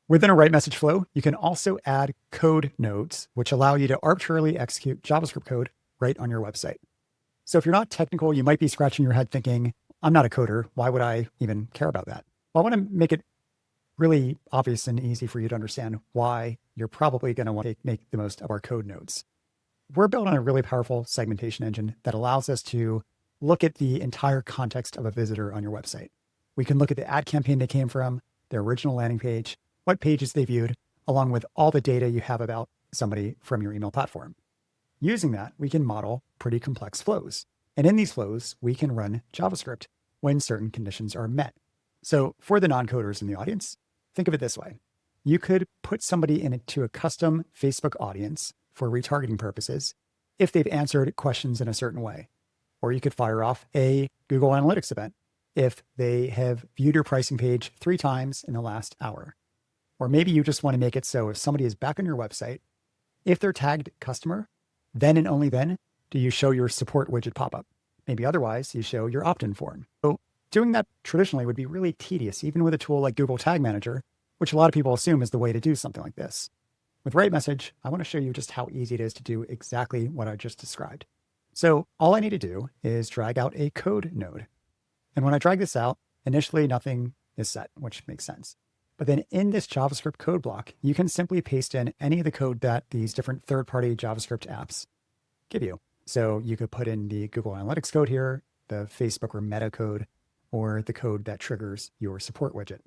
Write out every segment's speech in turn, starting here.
Within a RightMessage flow, you can also add code nodes, which allow you to arbitrarily execute JavaScript code right on your website. So if you're not technical, you might be scratching your head thinking, I'm not a coder. Why would I even care about that? Well, I want to make it really obvious and easy for you to understand why you're probably going to want to make the most of our code nodes. We're built on a really powerful segmentation engine that allows us to look at the entire context of a visitor on your website. We can look at the ad campaign they came from, their original landing page, what pages they viewed, along with all the data you have about somebody from your email platform. Using that, we can model pretty complex flows. And in these flows, we can run JavaScript when certain conditions are met. So for the non-coders in the audience, think of it this way. You could put somebody into a custom Facebook audience for retargeting purposes if they've answered questions in a certain way. Or you could fire off a Google Analytics event if they have viewed your pricing page 3 times in the last hour. Or maybe you just want to make it so if somebody is back on your website, if they're tagged customer, then and only then do you show your support widget pop-up. Maybe otherwise you show your opt-in form. So doing that traditionally would be really tedious, even with a tool like Google Tag Manager, which a lot of people assume is the way to do something like this. With RightMessage, I want to show you just how easy it is to do exactly what I just described. So all I need to do is drag out a code node. And when I drag this out, initially nothing is set, which makes sense. But then in this JavaScript code block, you can simply paste in any of the code that these different third-party JavaScript apps give you. So you could put in the Google Analytics code here, the Facebook or Meta code, or the code that triggers your support widget.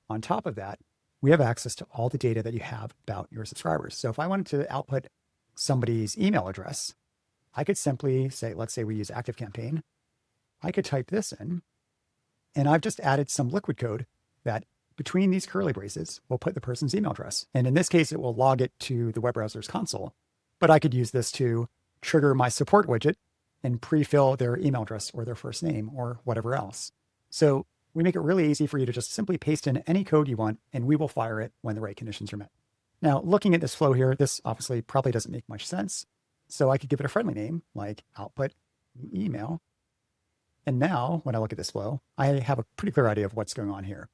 On top of that, we have access to all the data that you have about your subscribers. So if I wanted to output somebody's email address, I could simply say, let's say we use ActiveCampaign. I could type this in, and I've just added some liquid code that between these curly braces will put the person's email address. And in this case, it will log it to the web browser's console. But I could use this to trigger my support widget and pre-fill their email address or their first name or whatever else. So we make it really easy for you to just simply paste in any code you want, and we will fire it when the right conditions are met. Now, looking at this flow here, this obviously probably doesn't make much sense. So I could give it a friendly name like output email. And now when I look at this flow, I have a pretty clear idea of what's going on here.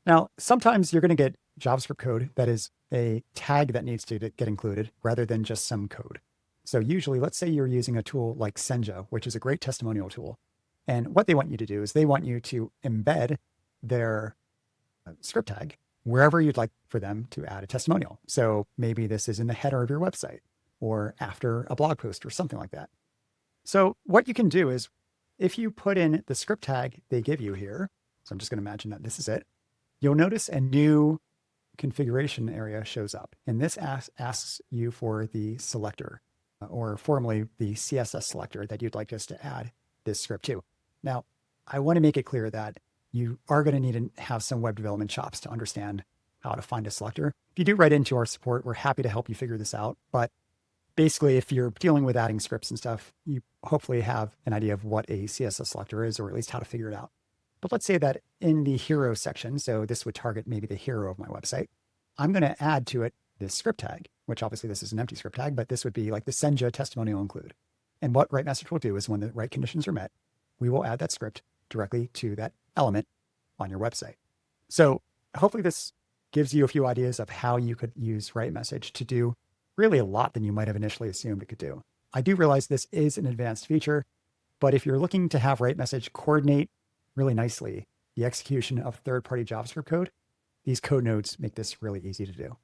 Now, sometimes you're going to get JavaScript code that is a tag that needs to get included rather than just some code. So usually, let's say you're using a tool like Senja, which is a great testimonial tool. And what they want you to do is they want you to embed their script tag wherever you'd like for them to add a testimonial. So maybe this is in the header of your website or after a blog post or something like that. So what you can do is if you put in the script tag they give you here, so I'm just going to imagine that this is it, you'll notice a new configuration area shows up. And this asks you for the selector, or formerly the CSS selector that you'd like us to add this script to. Now, I want to make it clear that you are going to need to have some web development chops to understand how to find a selector. If you do write into our support, we're happy to help you figure this out. But basically, if you're dealing with adding scripts and stuff, you hopefully have an idea of what a CSS selector is, or at least how to figure it out. But let's say that in the hero section, so this would target maybe the hero of my website, I'm going to add to it this script tag, which obviously this is an empty script tag, but this would be like the Senja testimonial include. And what RightMessage will do is when the right conditions are met, we will add that script directly to that element on your website. So hopefully this gives you a few ideas of how you could use RightMessage to do really a lot than you might have initially assumed it could do. I do realize this is an advanced feature, but if you're looking to have RightMessage coordinate really nicely the execution of third-party JavaScript code, these code nodes make this really easy to do.